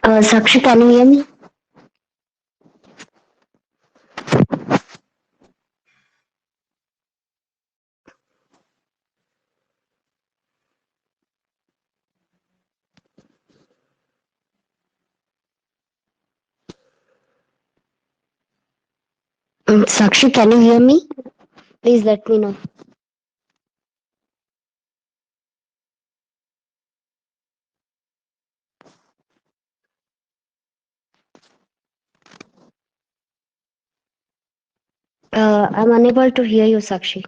Sakshi, can you hear me? Sakshi, can you hear me? Please let me know. I'm unable to hear you, Sakshi.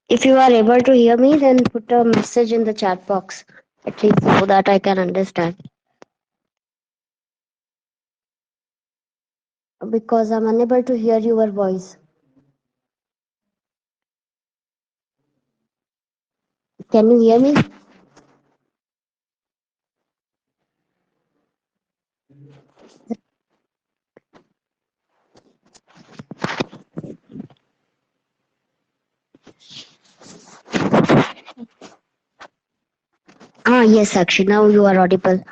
If you are able to hear me, then put a message in the chat box, at least so that I can understand. Because I'm unable to hear your voice. Can you hear me? Yes, Sakshi. Now you are audible.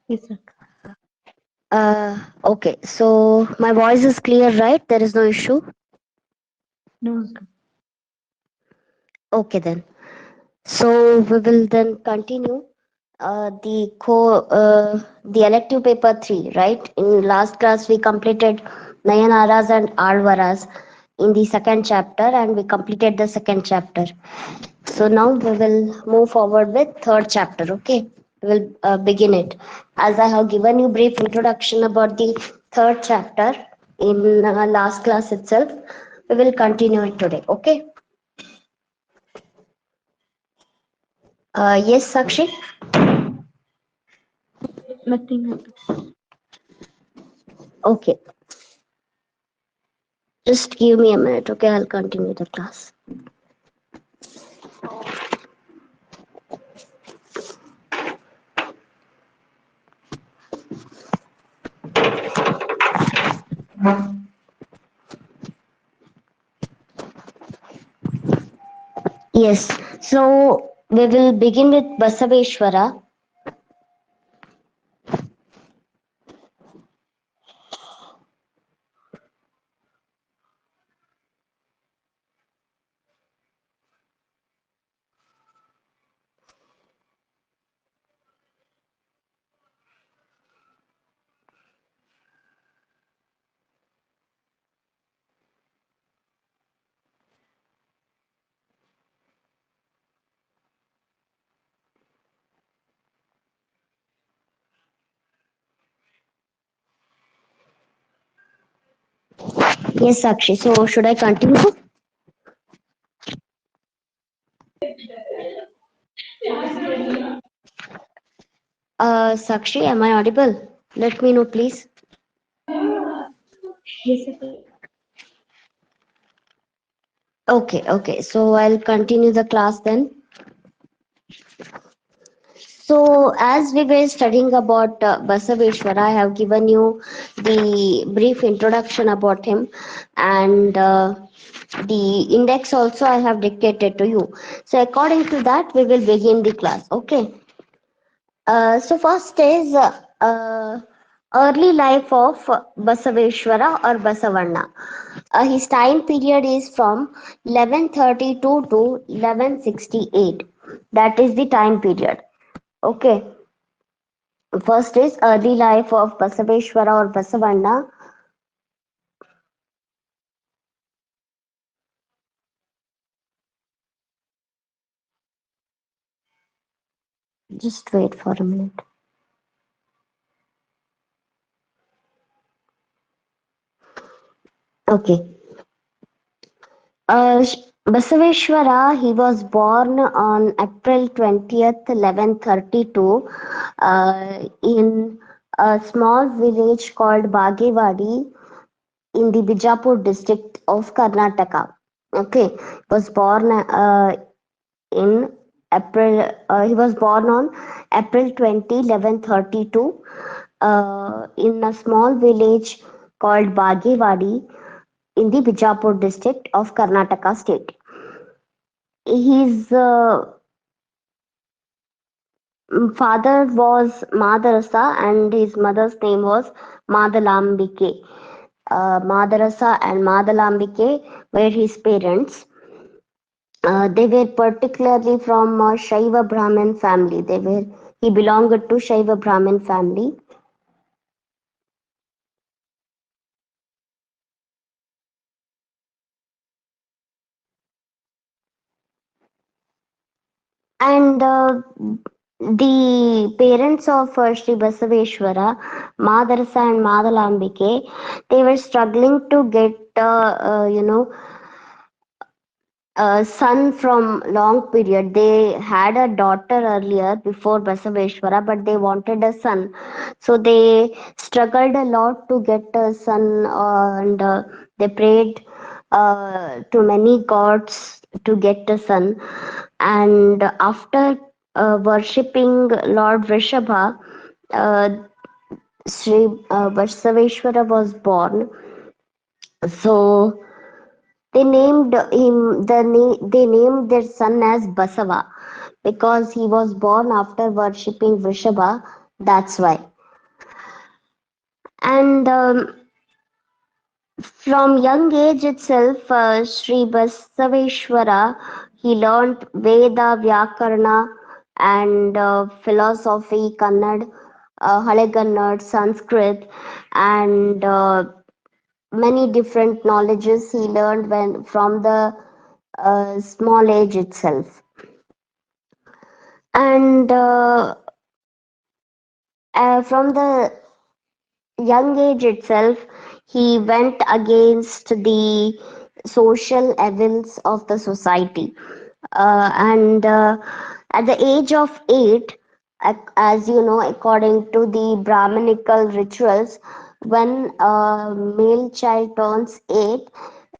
Yes, sir. Okay. So my voice is clear, right? There is no issue. No, uncle. Okay then. So we will then continue the elective paper 3, right? In last class we completed Nayanaras and Alvaras in the second chapter, and we completed the second chapter. So now we will move forward with third chapter. Okay, we will begin it. As I have given you brief introduction about the third chapter in last class itself, we will continue it today. Okay. Yes, Sakshi. Nothing, uncle. Okay. Just give me a minute, okay? I'll continue the class. Yes, so we will begin with Basaveshwara. Yes, Sakshi. So should I continue? Sakshi, am I audible? Let me know, please. Yes, sir. Okay, okay. So I'll continue the class then. So as we were studying about Basaveshwara, I have given you the brief introduction about him, and the index also I have dictated to you. So according to that, we will begin the class. Okay. So first is early life of Basaveshwara or Basavanna. His time period is from 1132 to 1168. That is the time period. Okay. First is early life of Basaveshwara or Basavanna. Just wait for a minute. Okay. Basaveshwara, he was born on April 20th, 1132, in a small village called Bagewadi in the Bijapur district of Karnataka. Okay, was born in April. He was born on April 20, 1132, in a small village called Bagewadi in the Bijapur district of Karnataka state. His father was Madarasa and his mother's name was Madalambike. Madarasa and Madalambike were his parents. They were particularly from Shaiva Brahmin family. He belonged to Shaiva Brahmin family. And the parents of Sri Basaveshwara, Madarasa and Madalambike, they were struggling to get, a son from long period. They had a daughter earlier before Basaveshwara, but they wanted a son. So they struggled a lot to get a son, and they prayed to many gods to get a son. And after worshipping Lord Vrishabha, uh, Sri Basaveshwara was born. So they named their son as Basava because he was born after worshipping Vrishabha. That's why. And from young age itself, Sri Basaveshwara, he learnt Veda, Vyakarna, and philosophy, Kannada, Halegannad, Sanskrit, and many different knowledges he learned when from the small age itself. And from the young age itself, he went against the social evils of the society. And at the age of 8, as you know, according to the Brahminical rituals, when a male child turns 8,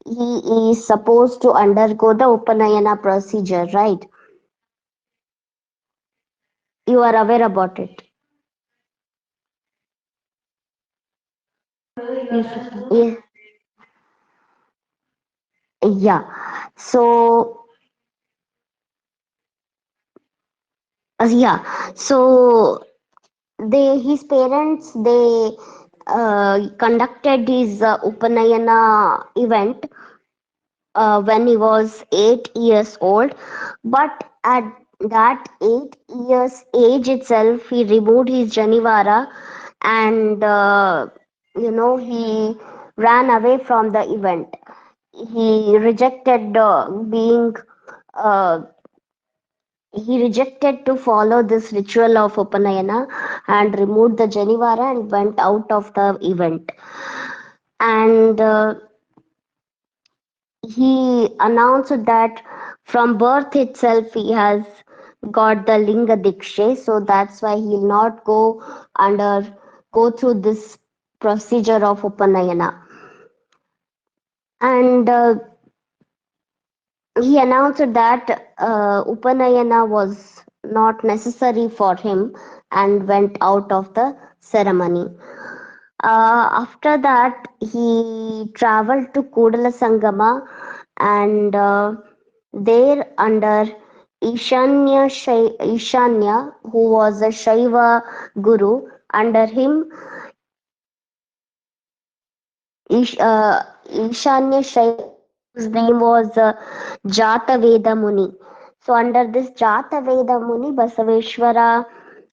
he is supposed to undergo the Upanayana procedure, right? You are aware about it. Yes, Akka. Yeah. Yeah. So, yeah. So his parents, they conducted his Upanayana event when he was 8 years old. But at that 8 years age itself, he removed his Janivara and he ran away from the event. He rejected uh, to follow this ritual of Upanayana and removed the Janivara and went out of the event. And he announced that from birth itself he has got the Linga Dikshe, so that's why he'll not go through this procedure of Upanayana. And he announced that Upanayana was not necessary for him and went out of the ceremony. After that, he traveled to Kudala Sangama and there under Ishanya, who was a Shaiva guru, under him Ishanya Shaiva, whose name was Jata Veda Muni. So under this Jata Veda Muni, Basaveshwara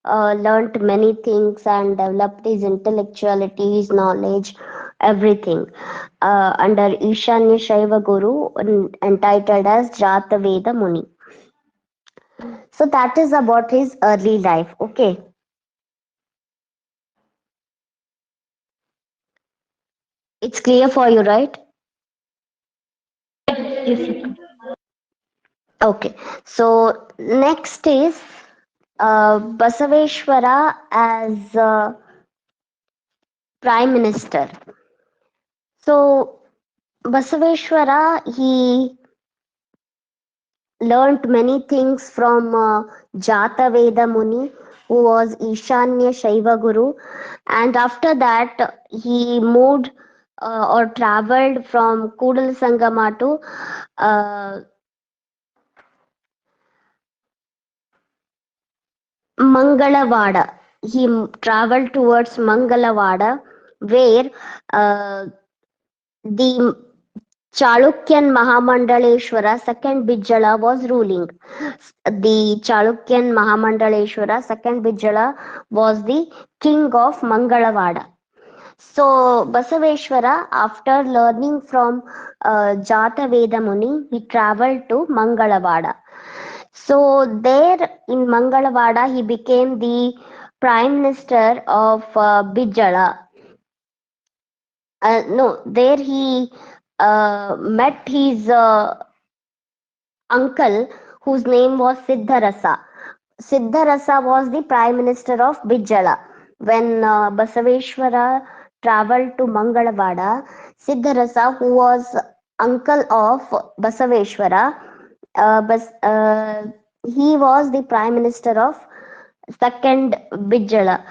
learnt many things and developed his intellectuality, his knowledge, everything. Under Ishanya Shaiva Guru, entitled as Jata Veda Muni. So that is about his early life. Okay, it's clear for you, right? Yes, Akka. Okay, so next is Basaveshwara as Prime Minister. So Basaveshwara, he learnt many things from Jata Veda Muni, who was Ishanya Shaiva Guru, and after that he moved or traveled from Kudal Sangama to uh, Mangalavada. He traveled towards Mangalavada, where uh, the Chalukyan Mahamandaleshwara second Bijala was ruling. The Chalukyan Mahamandaleshwara second Bijala was the king of Mangalavada. So Basaveshwara, after learning from Jataveda Muni, he traveled to Mangalavada. So there in Mangalavada, he became the prime minister of Bijala. No, there he met his uncle whose name was Siddharasa. Siddharasa was the prime minister of Bijala. When Basaveshwara traveled to Mangalavada, Siddharasa, who was uncle of Basaveshwara, he was the prime minister of second Bijala.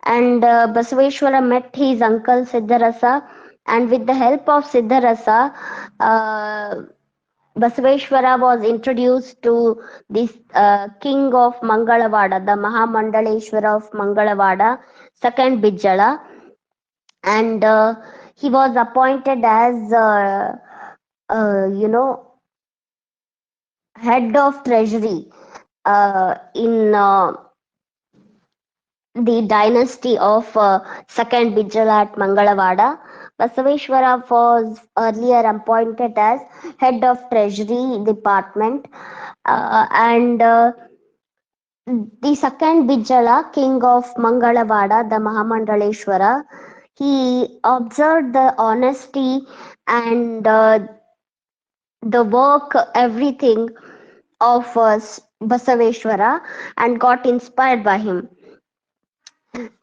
And Basaveshwara met his uncle Siddharasa, and with the help of Siddharasa, uh, Basaveshwara was introduced to this king of Mangalavada, the Mahamandaleshwara of Mangalavada, second Bijala, and he was appointed as you know, head of treasury in the dynasty of second Bijala at Mangalavada. Basaveshwara was earlier appointed as head of treasury department, and the second Bijala, king of Mangalavada, the Mahamandaleshwara, he observed the honesty and the work, everything of Basaveshwara, and got inspired by him.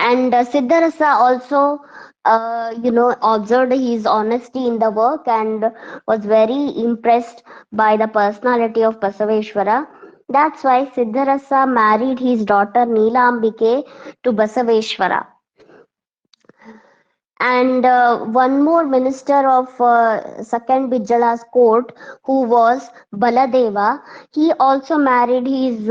And Siddharasa also, observed his honesty in the work and was very impressed by the personality of Basaveshwara. That's why Siddharasa married his daughter Neelambike to Basaveshwara. And one more minister of second Bijala's court, who was Baladeva, he also married his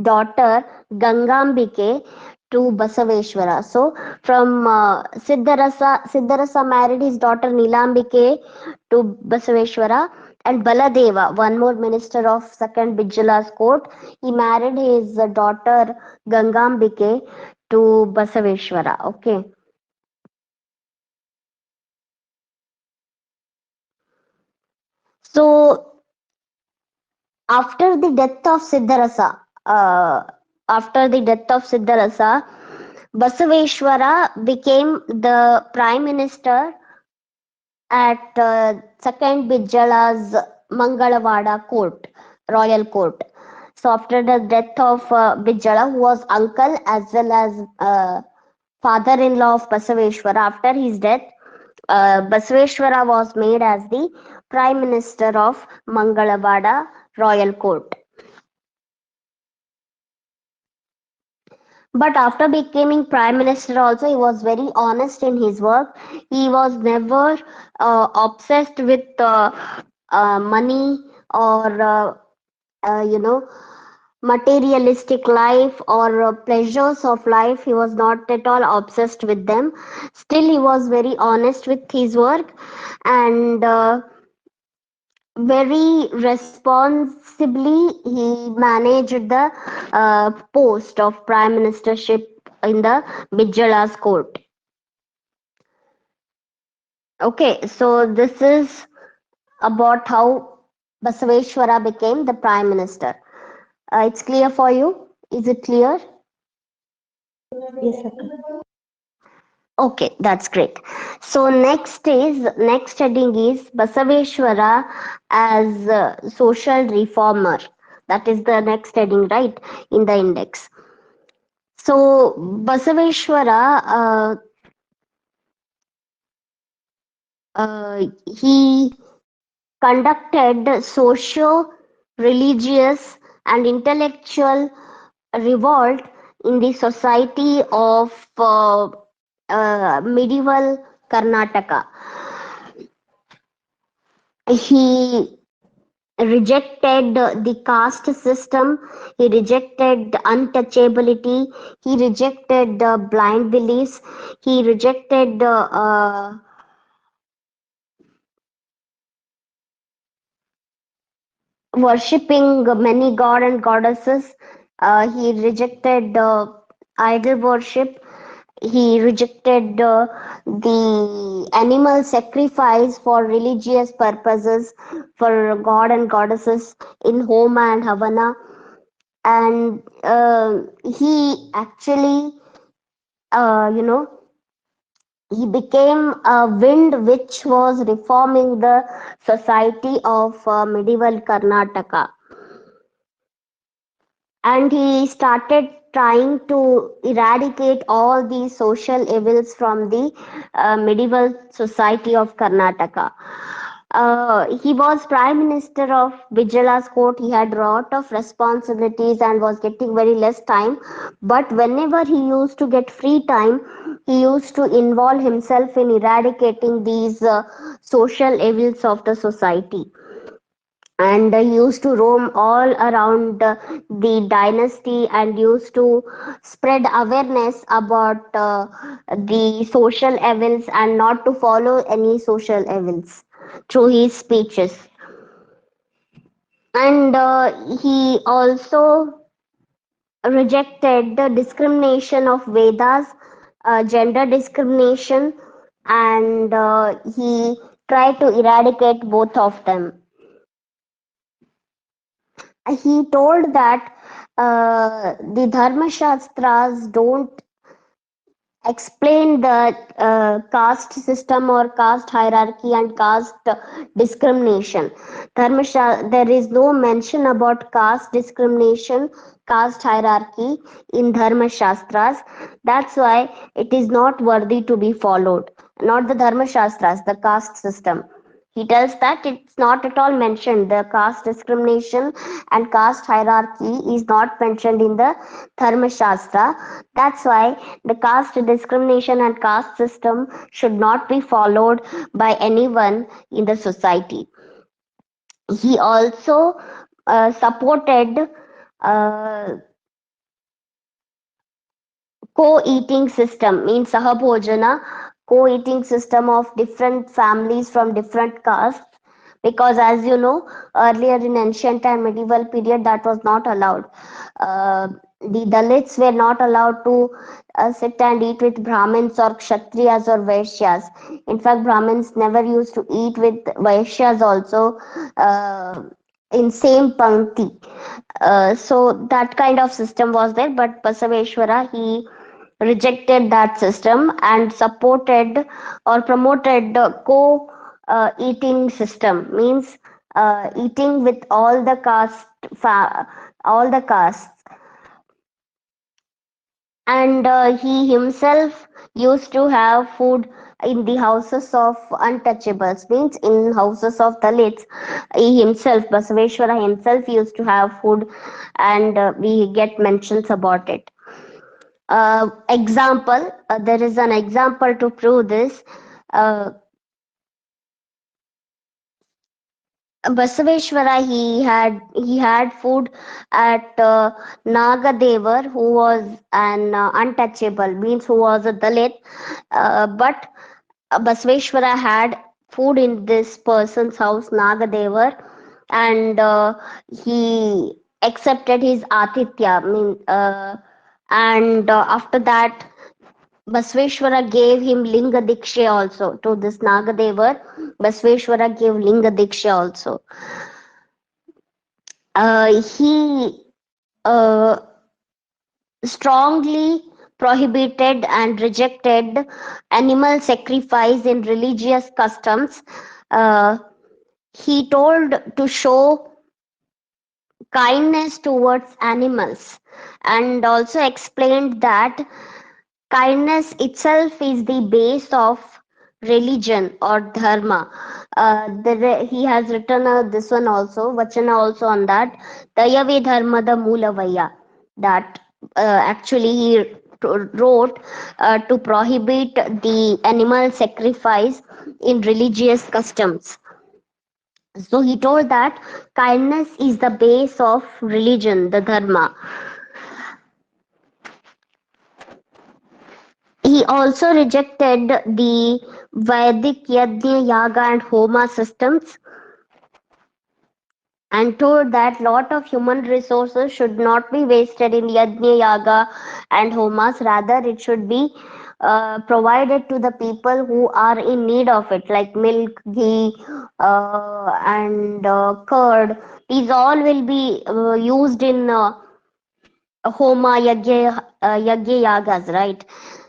daughter Gangambike to Basaveshwara. So from Siddharasa married his daughter Nilambike to Basaveshwara, and Baladeva, one more minister of second Bijala's court, he married his daughter Gangambike to Basaveshwara. Okay. So after the death of Siddharasa, uh, after the death of Siddharasa, Basaveshwara became the prime minister at second Bijala's Mangalavada court, royal court. So after the death of Bijala, who was uncle as well as father-in-law of Basaveshwara, after his death, Basaveshwara was made as the prime minister of Mangalavada royal court. But after becoming prime minister, also he was very honest in his work. He was never obsessed with money or materialistic life or pleasures of life. He was not at all obsessed with them. Still, he was very honest with his work, and very responsibly he managed the post of prime ministership in the Bijala's court. Okay, so this is about how Basaveshwara became the prime minister. It's clear for you? Is it clear? Yes, Akka. Okay, that's great. So next heading is Basaveshwara as social reformer. That is the next heading, right, in the index. So Basaveshwara, he conducted socio-religious and intellectual revolt in the society of medieval Karnataka. He rejected the caste system, he rejected untouchability, he rejected blind beliefs, he rejected worshipping many god and goddesses. He rejected idol worship. He rejected the animal sacrifice for religious purposes for god and goddesses in Homa and Havana. And he actually, you know, he became a wind which was reforming the society of medieval Karnataka. And he started trying to eradicate all these social evils from the medieval society of Karnataka. He was prime minister of Vijayala's court. He had a lot of responsibilities and was getting very less time. But whenever he used to get free time, he used to involve himself in eradicating these social evils of the society. And used to roam all around the dynasty and used to spread awareness about the social evils and not to follow any social evils through his speeches. And he also rejected the discrimination of Vedas, gender discrimination, and he tried to eradicate both of them. He told that the Dharma Shastras don't explain the caste system or caste hierarchy and caste discrimination. There is no mention about caste discrimination, caste hierarchy in Dharma Shastras. That's why it is not worthy to be followed. Not the Dharma Shastras, the caste system. He tells that it's not at all mentioned. The caste discrimination and caste hierarchy is not mentioned in the Dharma Shastra. That's why the caste discrimination and caste system should not be followed by anyone in the society. He also supported uh, co-eating system, means sahabhojana, co-eating system of different families from different castes, because as you know, earlier in ancient and medieval period that was not allowed. The Dalits were not allowed to sit and eat with Brahmins or Kshatriyas or Vaishyas. In fact, Brahmins never used to eat with Vaishyas also uh, in same pankti. So that kind of system was there, but Basaveshwara, he rejected that system and supported or promoted the co eating system, means eating with all the all the castes. And he himself used to have food in the houses of untouchables, means in houses of Dalits. He himself, Basaveshwara himself, used to have food, and we get mentions about it. Example, there is an example to prove this. uh, Basaveshwara, he had food at Nagadevar, who was an untouchable, means who was a Dalit. But Basaveshwara had food in this person's house, Nagadevar, and he accepted his atitya. And after that, Basveshwara gave him Linga Diksha also to this Nagadevar. Basveshwara gave Linga Diksha also. He uh, strongly prohibited and rejected animal sacrifice in religious customs. Uh, he told to show kindness towards animals, and also explained that kindness itself is the base of religion or dharma. He has written this one also, Vachana also on that. Dayave dharmada moolavaya. That actually he wrote to prohibit the animal sacrifice in religious customs. So he told that kindness is the base of religion, the dharma. He also rejected the Vedic Yajna, Yaga, and Homa systems and told that lot of human resources should not be wasted in Yajna, Yaga, and Homas. Rather, it should be provided to the people who are in need of it, like milk, ghee, and curd. These all will be used in Homa, Yagya Yagas, right?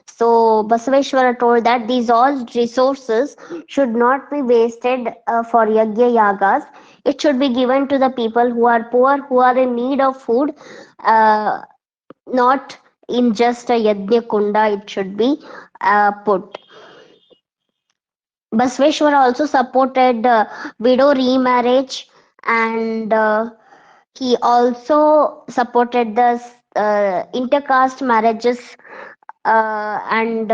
So Basweshwara told that these all resources should not be wasted for Yagya Yagas. It should be given to the people who are poor, who are in need of food, uh, not in just a Yajna Kunda, it should be put. Basweshwara also supported widow remarriage and he also supported the intercaste marriages and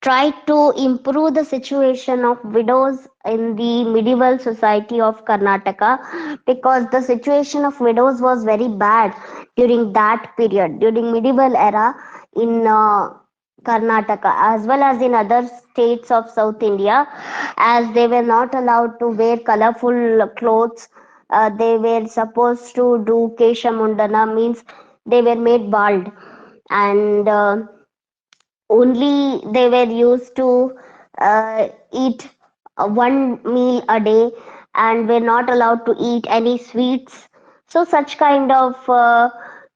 tried to improve the situation of widows in the medieval society of Karnataka because the situation of widows was very bad during that period, during medieval era in Karnataka as well as in other states of South India, as they were not allowed to wear colorful clothes. They were supposed to do Kesha Mundana, means they were made bald, and only they were used to eat one meal a day and were not allowed to eat any sweets. So such kind of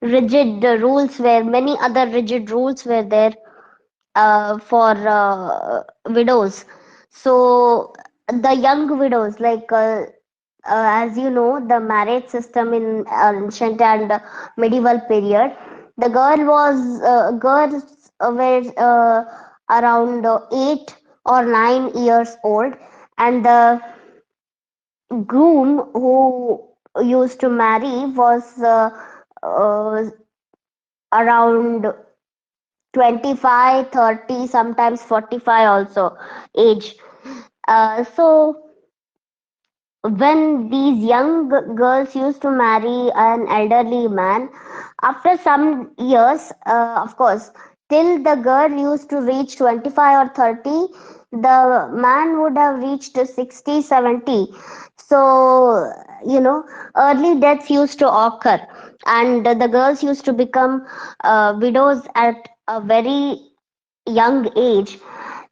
rigid rules were, many other rigid rules were there for widows. So the young widows, like as you know, the marriage system in ancient and medieval period, the girls were around 8 or 9 years old, and the groom who used to marry was uh, around 25, 30, sometimes 45 also age. So when these young girls used to marry an elderly man, after some years, of course, till the girl used to reach 25 or 30, the man would have reached 60, 70. So, early deaths used to occur, and the girls used to become widows at a very young age.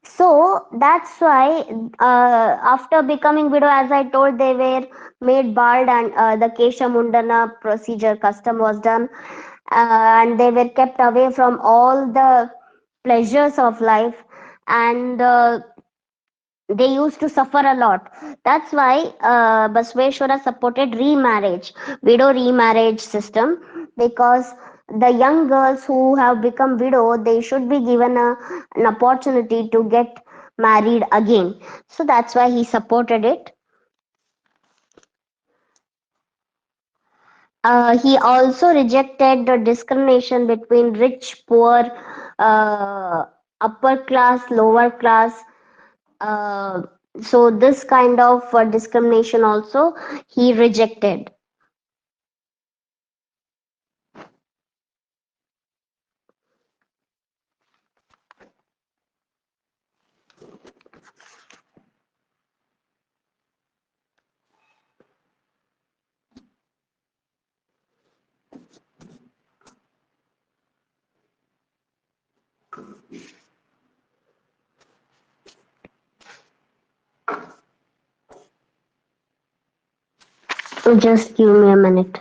So that's why after becoming widow, as I told, they were made bald, and the Kesha Mundana procedure custom was done, and they were kept away from all the pleasures of life, and they used to suffer a lot. That's why Basweshwara supported remarriage, widow remarriage system, because the young girls who have become widow, they should be given an opportunity to get married again. So that's why he supported it. He also rejected the discrimination between rich, poor, upper class, lower class. Uh, so this kind of discrimination also he rejected. Just give me a minute.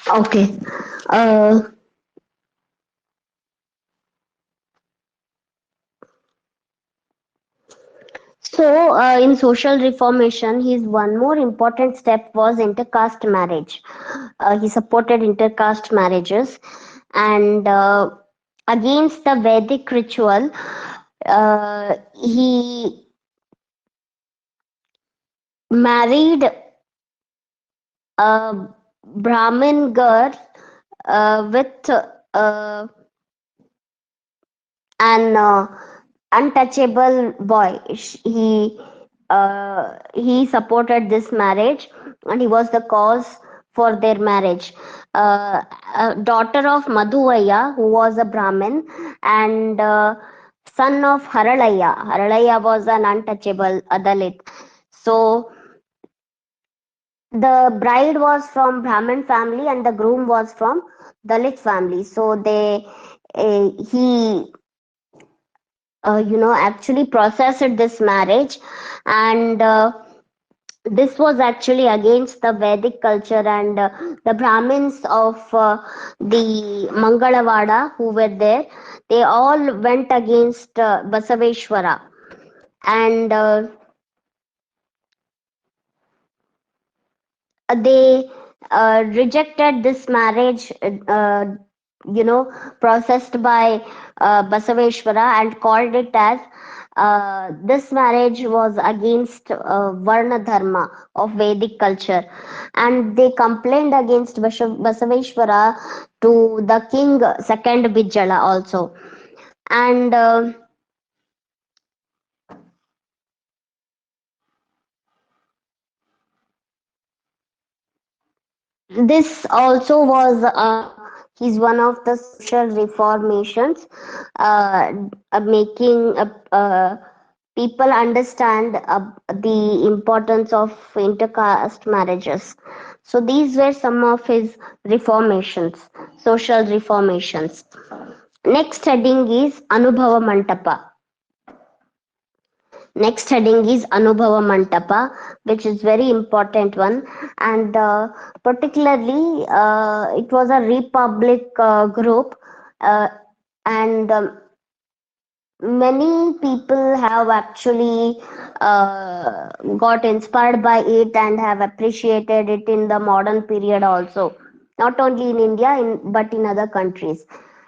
Okay. Uh, so in social reformation, his one more important step was intercaste marriage. He supported intercaste marriages, and against the Vedic ritual, he married a Brahmin girl with an untouchable boy. He supported this marriage, and he was the cause for their marriage. A daughter of Madhuvaya, who was a Brahmin, and son of Haralaya. Haralaya was an untouchable Dalit. So the bride was from Brahmin family, and the groom was from Dalit family. So he actually processed this marriage, and this was actually against the Vedic culture, and the Brahmins of the Mangalavada who were there, they all went against Basaveshwara, and they rejected this marriage, processed by Basaveshwara, and called it as this marriage was against Varna Dharma of Vedic culture, and they complained against Basaveshwara to the king second Bijala also, and this also was he's one of the social reformations, uh, making people understand the importance of intercaste marriages. So these were some of his reformations, social reformations. Next heading is Anubhava Mantapa. Next heading is Anubhava Mantapa, which is very important one, and particularly it was a Republic group, uh, and many people have actually got inspired by it and have appreciated it in the modern period also, not only in India but in other countries.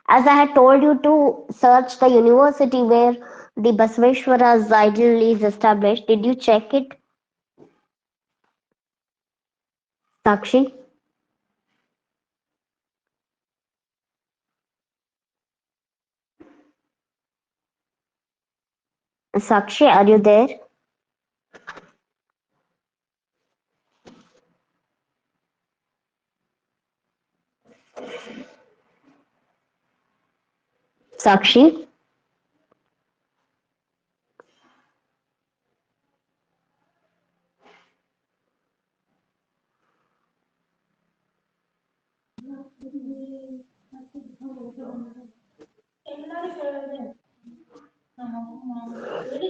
As I had told you to search the university where the Basveshwara's idol is established, did you check it, Sakshi? Sakshi, are you there? Sakshi?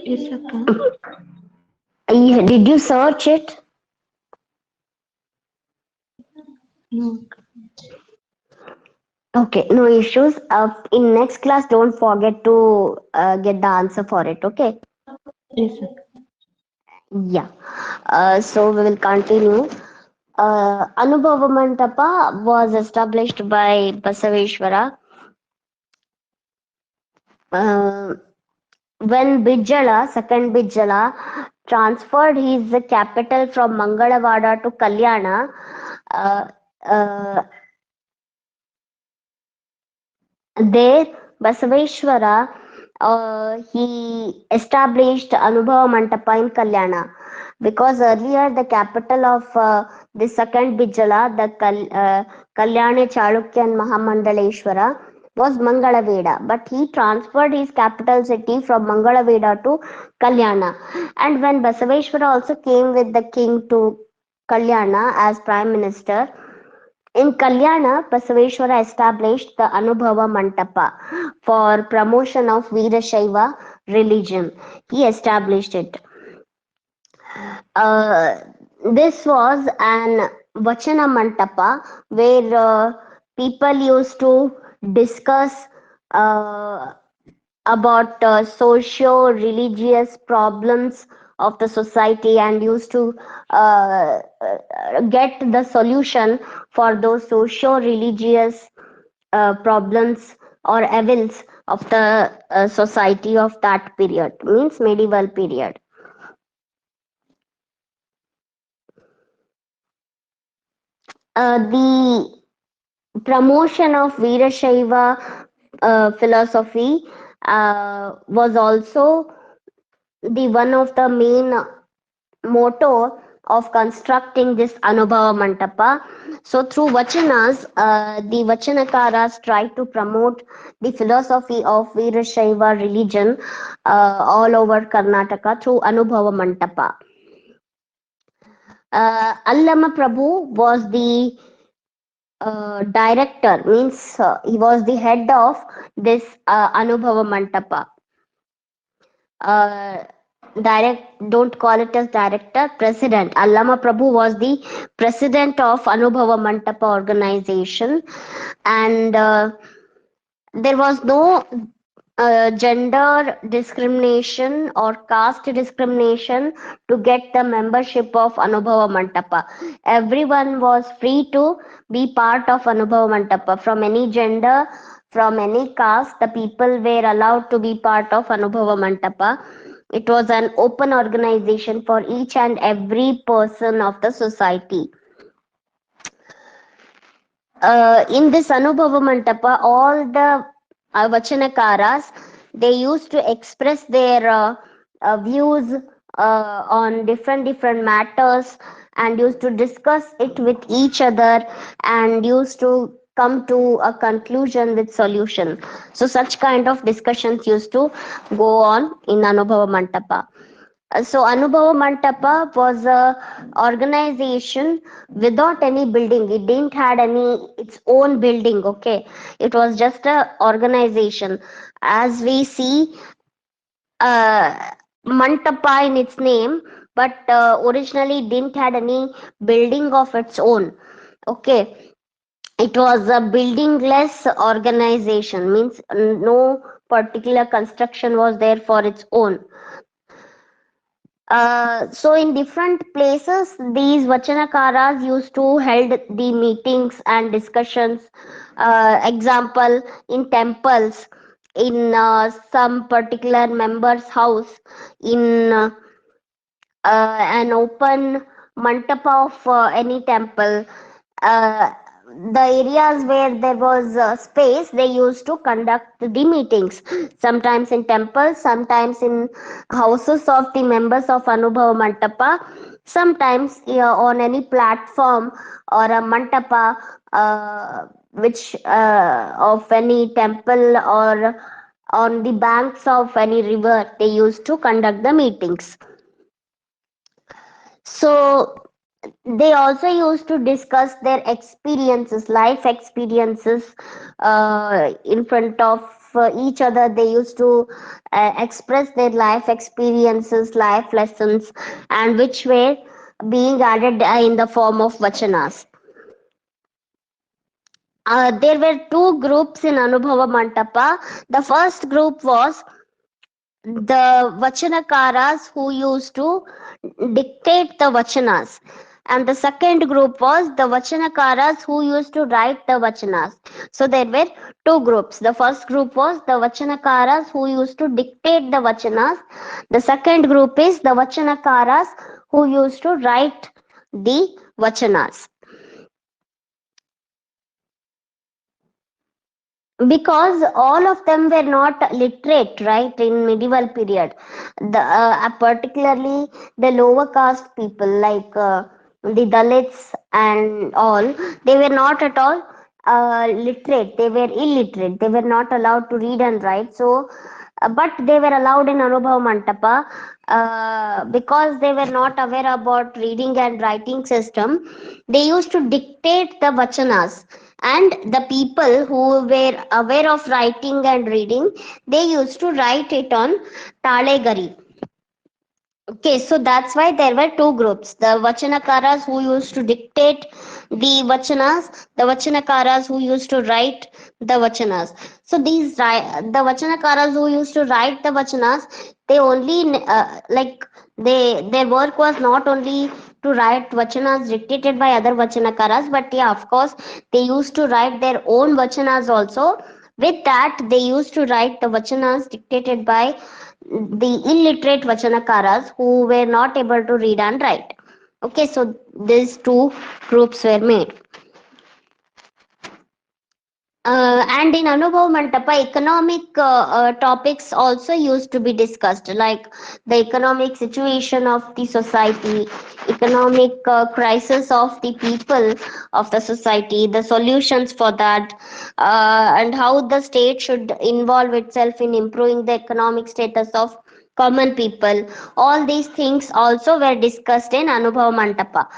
Yes, Akka. Did you search it? No, Akka. Okay, no issues. In next class, don't forget to get the answer for it. Okay. Yes, Akka. Yeah. So we will continue. Anubhava Mantapa was established by Basaveshwara uh, when Bijala, second Bijala, transferred his capital from Mangalavada to Kalyana. Uh, uh, There, Basaveshwara, he established Anubhava Mantapa in Kalyana, because earlier the capital of the second Bijala, the Kalyani Chalukya and Mahamandaleshwara, was Mangalaveda, but he transferred his capital city from Mangalaveda to Kalyana. And when Basaveshwara also came with the king to Kalyana as prime minister, in Kalyana, Basaveshwara established the Anubhava Mantapa for promotion of Veerashaiva religion. He established it. Uh, this was an Vachana Mantapa where people used to discuss uh, about socio religious problems of the society and used to get the solution for those socio-religious problems or evils of the society of that period, means medieval period. The promotion of Veerashaiva philosophy was also the one of the main motto of constructing this Anubhava Mantapa. So through Vachanas, the Vachanakaras tried to promote the philosophy of Veerashaiva religion all over Karnataka through Anubhava Mantapa. Allama Prabhu was the director, means he was the head of this Anubhava Mantapa. Uh, don't call it as director, president. Allama Prabhu was the president of Anubhava Mantapa organization, and there was no gender discrimination or caste discrimination to get the membership of Anubhava Mantapa. Everyone was free to be part of Anubhava Mantapa. From any gender, from any caste, the people were allowed to be part of Anubhava Mantapa. It was an open organization for each and every person of the society. In this Anubhava Mantapa, all the Vachanakaras, they used to express their views on different matters and used to discuss it with each other and used to come to a conclusion with solution. So such kind of discussions used to go on in Anubhava Mantapa. So Anubhava Mantapa was a organization without any building. It didn't had any its own building. Okay, it was just a organization. As we see, Mantapa in its name, but originally it didn't had any building of its own. Okay, it was a buildingless organization. Means no particular construction was there for its own. So in different places, these Vachanakaras used to held the meetings and discussions. Example, in temples, in some particular member's house, in an open mantapa of any temple. Uh, the areas where there was space, they used to conduct the meetings. Sometimes in temples, sometimes in houses of the members of Anubhava Mantapa, sometimes on any platform or a mantapa, which of any temple or on the banks of any river, they used to conduct the meetings. So they also used to discuss their experiences, life experiences, in front of each other. They used to express their life experiences, life lessons, and which were being added in the form of vachanas. There were two groups in Anubhava Mantapa. The first group was the Vachanakaras who used to dictate the Vachanas. And the second group was the Vachanakaras who used to write the Vachanas. So there were two groups. The first group was the Vachanakaras who used to dictate the Vachanas. The second group is the Vachanakaras who used to write the Vachanas. Because all of them were not literate, right, in medieval period. The particularly the lower caste people, like the Dalits and all, they were not at all literate. They were illiterate. They were not allowed to read and write. So but they were allowed in Anubhav Mantapa because they were not aware about reading and writing system. They used to dictate the vachanas, and the people who were aware of writing and reading, they used to write it on talegari. Okay, so that's why there were two groups: the Vachanakaras who used to dictate the Vachanas, the Vachanakaras who used to write the Vachanas. So the Vachanakaras who used to write the Vachanas, they only like their work was not only to write vachanas dictated by other vachanakaras, but yeah, of course, they used to write their own vachanas also. With that, they used to write the vachanas dictated by the illiterate vachanakaras who were not able to read and write. Okay, so these two groups were made. And in Anubhav Mantapa, economic topics also used to be discussed, like the economic situation of the society, economic crisis of the people of the society, the solutions for that, and how the state should involve itself in improving the economic status of common people. All these things also were discussed in Anubhav Mantapa.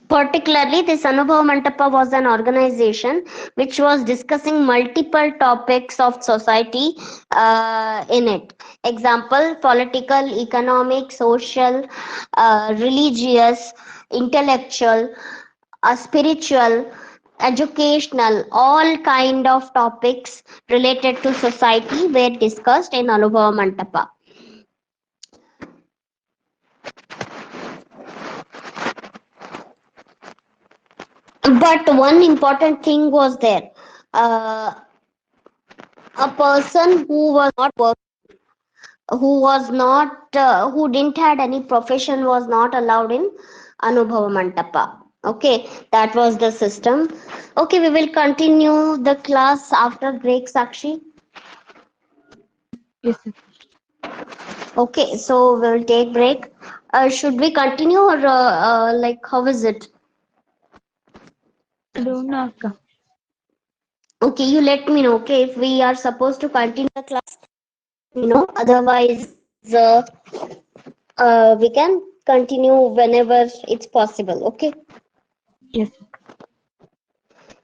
Particularly, this Anubhav Mantapa was an organization which was discussing multiple topics of society in it. Example, political, economic, social, religious, intellectual, spiritual, educational, all kind of topics related to society were discussed in Anubhav Mantapa. But one important thing was there. Uh, a person who didn't had any profession was not allowed in Anubhava Mantapa. Okay, that was the system. Okay, we will continue the class after break, Sakshi. Yes, sir. Okay, so we'll take break. Should we continue or like how is it? I don't know, Akka. Okay, you let me know. Okay, if we are supposed to continue the class, let me know. Otherwise, we can continue whenever it's possible. Okay. Yes, sir.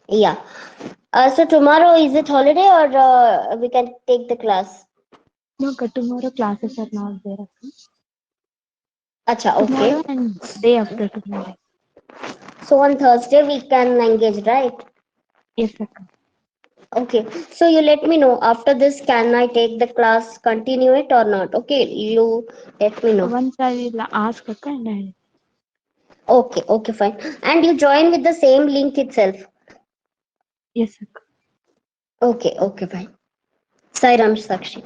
Yeah. So tomorrow is it holiday or we can take the class? No, Akka, tomorrow classes are not there, Akka. Acha, Tomorrow okay. and day after tomorrow. So on Thursday we can engage, right? Yes, Akka. Okay. So you let me know after this. Can I take the class, continue it or not? Okay. You let me know. Once I will ask Akka and I. Okay. Okay. Fine. And you join with the same link itself. Yes, Akka. Okay. Okay. Fine. Sai Ram Sakshi.